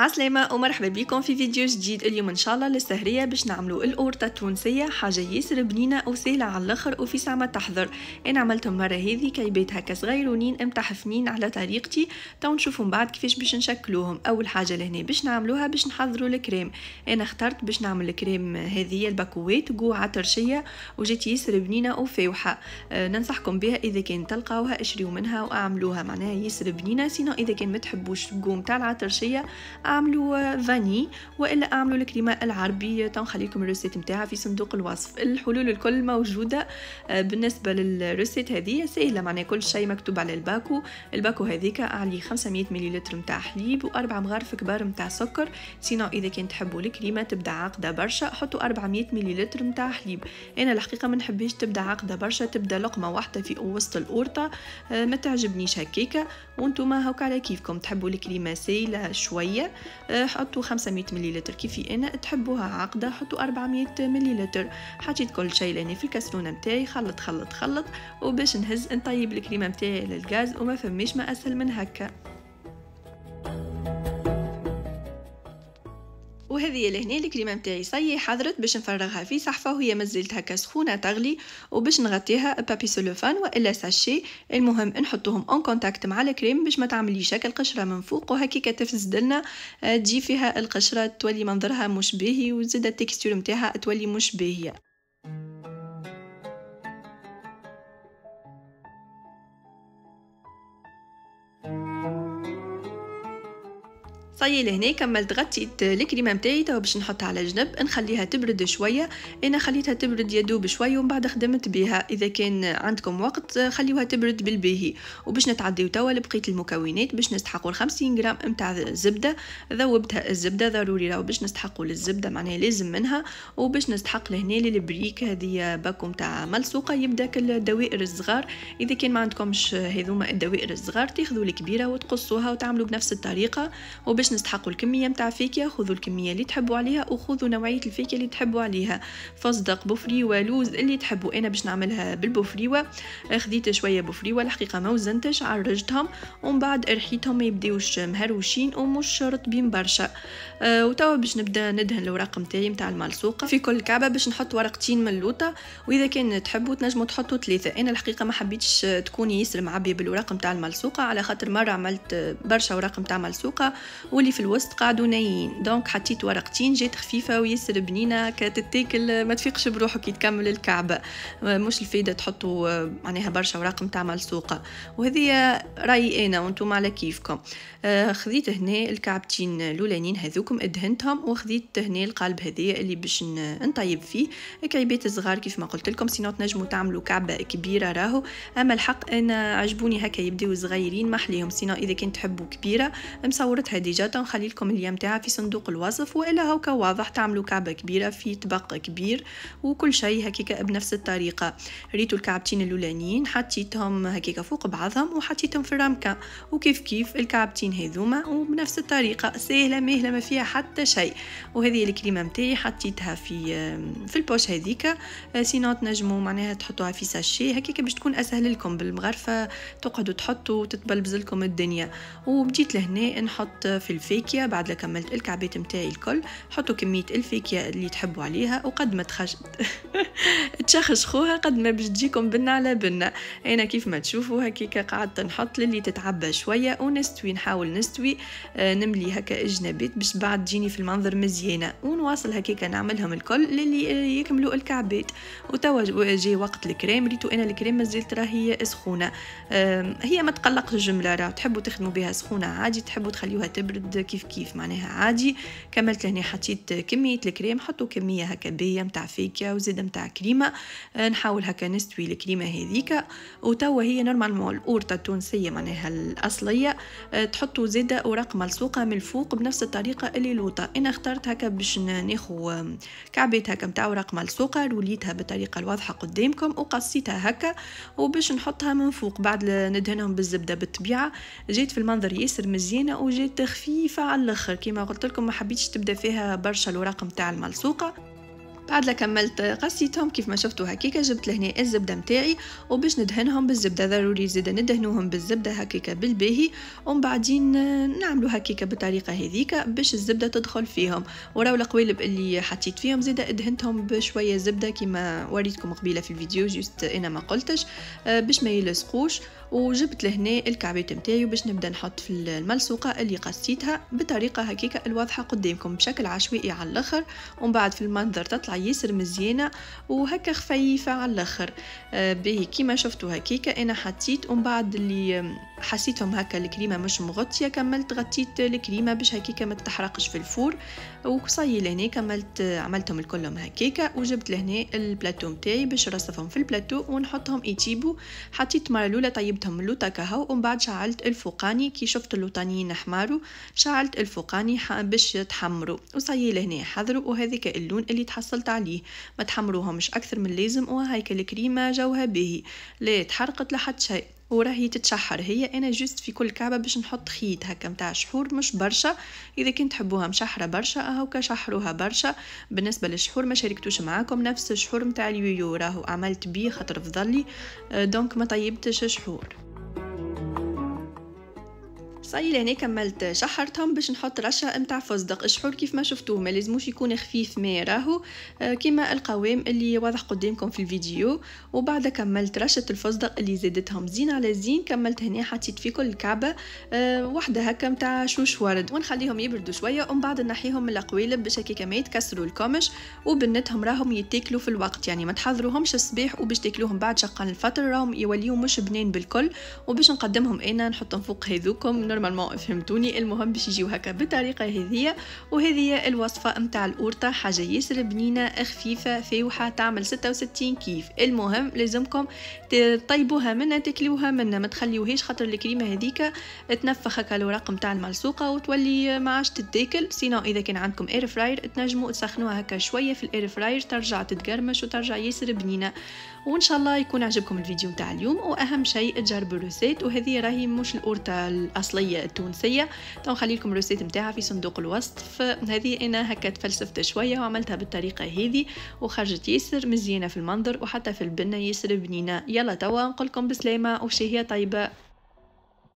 عسلامة ومرحبا بكم في فيديو جديد. اليوم ان شاء الله للسهرية باش نعملوا القورطة التونسية، حاجة ياسر بنينة وسهلة على الاخر وفي ساعة ما تحضر. انا عملتهم مرة هذه كيبات هكا صغيرونين متحفنين على طريقتي، تو نشوفوا من بعد كيفاش باش نشكلوهم. اول حاجة لهنا باش نعملوها باش نحضروا الكريم. انا اخترت باش نعمل الكريم هذه الباكوات قوعة ترشية وجات ياسر بنينة وفاوحة. ننصحكم بها اذا كان تلقاوها اشريوا منها واعملوها، معناها ياسر بنينة. سينو اذا كان ما تحبوش القوم تاع العطرشية اعملوا فاني والا اعملوا الكريمه العربي، تنخليكم الريسيت نتاعها في صندوق الوصف. الحلول الكل موجوده. بالنسبه للريسيت هذه سهله، معناها كل شيء مكتوب على الباكو هذيك عليه 500 مليلتر نتاع حليب و4 مغارف كبار نتاع سكر. سينو اذا كان تحبوا الكريمه تبدا عاقده برشا حطوا 400 مليلتر نتاع حليب. انا الحقيقه ما نحبش تبدا عاقده برشا، تبدا لقمه واحده في وسط القورطه، ما تعجبنيش هكاكا. وانتم هاكا على كيفكم، تحبوا الكريمه سايله شويه حطوا 500 مليلتر، كيفي انا تحبوها عاقده حطوا 400 مليلتر. حطيت كل شيء لاني في الكاسرونه نتاعي، خلط وباش نهز نطيب الكريمه نتاعي على الغاز، وما فماش ما اسهل من هكا. وهذه لهنا الكريمه نتاعي صاي حضرت باش نفرغها في صحفه وهي مازالت هكا سخونه تغلي، وباش نغطيها بابي سولوفان والا ساشي. المهم نحطوهم اون كونتاكت مع الكريم باش ما تعمليش هكا القشره من فوق، وهكيكا تفسدلنا تجي فيها القشره تولي منظرها مش باهي وزيد التكستور نتاعها تولي مش باهيه. صاي لهنا كملت غطيت الكريمه نتاعي. تو باش نحطها على جنب نخليها تبرد شويه. انا خليتها تبرد يدوب شويه ومن بعد خدمت بها. اذا كان عندكم وقت خليوها تبرد بالباهي. وباش نتعديو توا لبقيه المكونات. باش نستحقوا 50 غرام نتاع زبده، ذوبتها الزبده ضروري راهو باش نستحقوا للزبده، معناها لازم منها. وباش نستحق لهنا للبريك هذه باكو نتاع ملصوقه يبدا الدوائر الصغار. اذا كان ما عندكمش هذوما الدوائر الصغار تاخذوا الكبيره وتقصوها وتعملوا بنفس الطريقه. وباش نستحقوا الكميه نتاع فاكهه، خذوا الكميه اللي تحبوا عليها وخذوا نوعيه الفاكهه اللي تحبوا عليها، فصدق بوفريوه لوز اللي تحبوا. انا باش نعملها بالبوفريوه، خديت شويه بوفريوه الحقيقه ما وزنتش، عرجتهم ومن بعد رحيتهم ما يبداوش مهروشين ومش رطبين برشا. وتوا باش نبدا ندهن الاوراق نتاعي نتاع الملصوقه. في كل كعبه باش نحط ورقتين من اللوطه، واذا كان تحبوا تنجموا تحطوا 3. انا الحقيقه ما حبيتش تكون ياسر معبيه بالاوراق نتاع الملصوقه، على خاطر مره عملت برشا اوراق نتاع ملصوقه واللي في الوسط قاعدوا نايين، دونك حطيت ورقتين جات خفيفه وياسر بنينه كتتاكل ما تفيقش بروحك كي تكمل الكعبه. مش الفايده تحطوا معناها برشا اوراق نتاع ملصوقه. وهذه رايي انا وانتم على كيفكم. خذيت هنا الكعبتين الاولانيين هذوكم ادهنتهم، وخذيت هنا القالب هذايا اللي باش نطيب فيه كعيبات صغار كيف ما قلت لكم. سينو تنجموا تعملوا كعبه كبيره راهو، اما الحق انا عجبوني هكا يبداو صغيرين محليهم. سينو اذا كنت تحبوا كبيره مصورتها ديجا، نخلي لكم الليام تاعها في صندوق الوصف، والا هاكا واضح تعملوا كعبه كبيره في طبق كبير وكل شيء هكيكا بنفس الطريقه. ريتوا الكعبتين الاولانيين حطيتهم هكيكا فوق بعضهم وحطيتهم في الرمكه، وكيف كيف الكعبتين هذوما وبنفس الطريقه سهله ماهله ما فيها حتى شيء. وهذه الكريمه نتاعي حطيتها في البوش هذيك. سينو تنجموا معناها تحطوها في ساشي هكيكا باش تكون اسهل لكم بالمغرفه تقعدوا تحطوا وتتبلبز لكم الدنيا. وبديت لهنا نحط في الفاكهه بعد لا كملت الكعبات نتاعي الكل. حطوا كميه الفاكهه اللي تحبوا عليها، وقد ما تشخشخوها قد ما باش تجيكم بنه على بنه. انا كيف ما تشوفوا هكيكا قعدت نحط للي تتعبى شويه ونستوي، نحاول نستوي نملي هكا الجنابات باش بعد تجيني في المنظر مزيانه، ونواصل هكيكا نعملهم الكل للي يكملوا الكعبات. وتوا جاي وقت الكريم. ريتو انا الكريم مازالت راهي سخونه، هي ما تقلقش الجمله، راه تحبوا تخدموا بها سخونه عادي، تحبوا تخليوها تبرد كيف معناها عادي. كملت لهنا حطيت كميه الكريم، حطوا كميه هكا باهيه نتاع فاكهه وزيد نتاع كريمه. نحاول هكا نستوي الكريمه هذيك. وتوا هي نورمالمون القورطه التونسيه معناها الاصليه تحطوا زيد اوراق ملصوقه من الفوق بنفس الطريقه اللي لوطه. انا اخترت هكا باش ناخذ كعبات هكا نتاع اوراق ملصوقه، روليتها بالطريقه الواضحه قدامكم وقصيتها هكا وباش نحطها من فوق بعد ندهنهم بالزبده. بالطبيعه جيت في المنظر ياسر مزيانه وجيت خفيفه على الاخر، كما قلت لكم ما حبيتش تبدا فيها برشا الاوراق نتاع الملصوقه. بعد لا كملت قصيتهم كيف ما شفتوا هكيكا، جبت لهنا الزبده متاعي وباش ندهنهم بالزبده، ضروري زيدا ندهنوهم بالزبده هكيكا بالباهي، ومن بعدين نعملوا هكيكا بالطريقه هذيك باش الزبده تدخل فيهم. وراو القوالب اللي حطيت فيهم زيدا ادهنتهم بشويه زبده كيما وريتكم قبيله في الفيديو، جوست انا ما قلتش باش ما يلصقوش. وجبت لهنا الكعبات متاعي باش نبدا نحط في الملصوقه اللي قصيتها بطريقه هكيكا الواضحه قدامكم بشكل عشوائي على الاخر، ومن بعد في المنظر تطلع ياسر مزيانه وهكا خفيفه على الاخر. باهي كيما شفتوا هكيكا انا حطيت، ومن بعد اللي حسيتهم هكا الكريمه مش مغطيه كملت غطيت الكريمه باش هكيكا ما تتحرقش في الفور. وصاي لهنا كملت عملتهم الكلهم هكيكا، وجبت لهنا البلاتو متاعي باش نرصفهم في البلاتو ونحطهم يطيبوا. حطيت مره الاولى طيبتهم اللوطه كهو، ومن بعد شعلت الفوقاني كي شفت اللوطانيين حماروا شعلت الفوقاني باش تحمروا. وصاي لهنا حضروا، وهذيك اللون اللي تحصلت عليه، ما تحمروهمش اكثر من اللازم. وهيك الكريمه جوها باهي لا تحرقت لحد شيء، وراهي تتشحر. هي انا جست في كل كعبه باش نحط خيط هكا متاع شحور مش برشا، اذا كنت تحبوها مشحره برشا هاكا شحروها برشا. بالنسبه للشحور ما شاركتوش معاكم نفس الشحور متاع اليويو، راهو عملت بيه خاطر فضلي دونك ما طيبتش شحور. صاي لهنا كملت شحرتهم باش نحط رشه متاع فستق. الشحور كيف ما شفتوه ما لازموش يكون خفيف، ما راهو كيما القوام اللي واضح قدامكم في الفيديو. وبعد كملت رشه الفستق اللي زادتهم زين على زين. كملت هنا حطيت في كل كعبه واحده هكا متاع شوش ورد، ونخليهم يبردوا شويه ومن بعد نحيهم من القوالب باش هكا ما يتكسروا الكمش. وبنتهم راهم يتاكلوا في الوقت، يعني ما تحضروهمش الصباح وباش تاكلوهم بعد شقان الفطر، راهم يوليو مش بنين بالكل. وباش نقدمهم انا نحطهم فوق هذوكم نورمالمون فهمتوني. المهم باش يجيو هكا بالطريقه هذه. وهذه الوصفه نتاع القورطه، حاجه ياسر بنينه خفيفه فاوحه تعمل 66 كيف. المهم لازمكم تطيبوها منا تاكلوها منا، ما تخليوهاش خاطر الكريمه هذيك تنفخ هكا الوراق نتاع الملصوقه وتولي ما عادش تتاكل. سينو اذا كان عندكم اير فراير تنجموا تسخنوها هكا شويه في الاير فراير ترجع تتقرمش وترجع ياسر بنينه. وان شاء الله يكون عجبكم الفيديو نتاع اليوم، واهم شيء تجربوا الروسيت. وهذه راهي مش القورطه الاصليه التونسيه، نخلي لكم الروسيت نتاعها في صندوق الوصف. هذه انا هكا تفلسفت شويه وعملتها بالطريقه هذه وخرجت ياسر مزيانه في المنظر وحتى في البنه ياسر بنينه. يلا توا نقول لكم بسلامه وشهيه طيبه.